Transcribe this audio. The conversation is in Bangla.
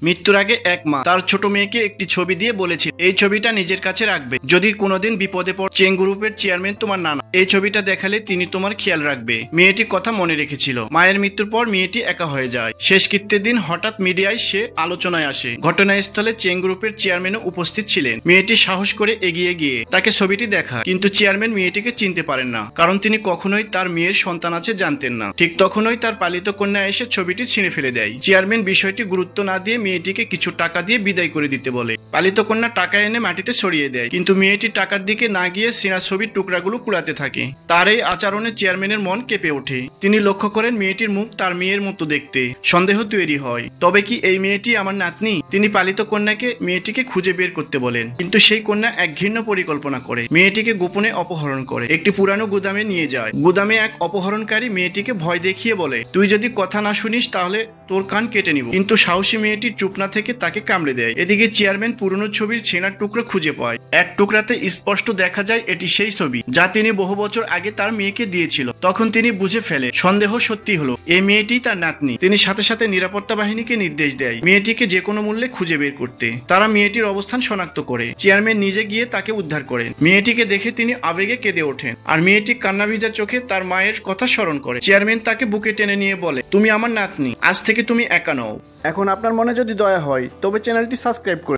মৃত্যুর আগে এক মা তার ছোট মেয়েকে একটি ছবি দিয়ে বলেছে এই ছবিটা নিজের কাছে রাখবে, যদি কোনোদিন বিপদে পড়ে চেং গ্রুপের চেয়ারম্যান তোমার নানা, এই ছবিটা দেখালে তিনি তোমার খেয়াল রাখবে। মেয়েটি কথা মনে রেখেছিল। মায়ের মৃত্যুর পর মেয়েটি একা হয়ে যায়। শেষকৃত্যের দিন হঠাৎ মিডিয়ায় সে আলোচনায় আসে। ঘটনাস্থলে চেং গ্রুপের চেয়ারম্যানও উপস্থিত ছিলেন। মেয়েটি সাহস করে এগিয়ে গিয়ে তাকে ছবিটি দেখায়, কিন্তু চেয়ারম্যান মেয়েটিকে চিনতে পারেন না, কারণ তিনি কখনোই তার মেয়ের সন্তান আছে জানতেন না। ঠিক তখনই তার পালিত কন্যা এসে ছবিটি ছিঁড়ে ফেলে দেয়। চেয়ারম্যান বিষয়টি গুরুত্ব না দিয়ে মেয়েটিকে কিছু টাকা দিয়ে বিদায় করে দিতে বলে। পালিত কন্যা টাকা এনে মাটিতে ছড়িয়ে দেয়, কিন্তু মেয়েটি টাকার দিকে না গিয়ে ছিঁড়া ছবির টুকরাগুলো কুড়াতে থাকে। তার এই আচরণে চেয়ারম্যানের মন কেঁপে ওঠে। তিনি লক্ষ্য করেন মেয়েটির মুখ তার মেয়ের মতো দেখতে। সন্দেহ তৈরি হয়, তবে কি এই মেয়েটি আমার নাতনি? তিনি পালিত কন্যাকে মেয়েটিকে খুঁজে বের করতে বলেন, কিন্তু সেই কন্যা এক ঘৃণ্য পরিকল্পনা করে। মেয়েটিকে গোপনে অপহরণ করে একটি পুরানো গুদামে নিয়ে যায়। গুদামে এক অপহরণকারী মেয়েটিকে ভয় দেখিয়ে বলে, তুই যদি কথা না শুনিস তাহলে তোর কান কেটে নিব। কিন্তু সাহসী মেয়েটি চুপ না থেকে তাকে কামড়ে দেয়। এদিকে চেয়ারম্যান পুরনো ছবির ছেঁড়ার টুকরো খুঁজে পায়। এক টুকরাতে স্পষ্ট দেখা যায় এটি সেই ছবি যা তিনি বহু বছর আগে তার মেয়েকে দিয়েছিল। তখন তিনি বুঝে ফেলে সন্দেহ সত্যি হলো, এই মেয়েটি তার নাতনি। তিনি সাথে সাথে নিরাপত্তা বাহিনীকে নির্দেশ দেয় মেয়েটিকে যে কোনো মূল্যে খুঁজে বের করতে। তারা মেয়েটির অবস্থান শনাক্ত করে। চেয়ারম্যান নিজে গিয়ে তাকে উদ্ধার করেন। মেয়েটিকে দেখে তিনি আবেগে কেঁদে ওঠেন, আর মেয়েটি কান্না ভিজা চোখে তার মায়ের কথা স্মরণ করে। চেয়ারম্যান তাকে বুকে টেনে নিয়ে বলে, তুমি আমার নাতনি, আজ থেকে তুমি একা নও। এখন আপনার মনে যদি দয়া হয় তবে চ্যানেলটি সাবস্ক্রাইব করুন।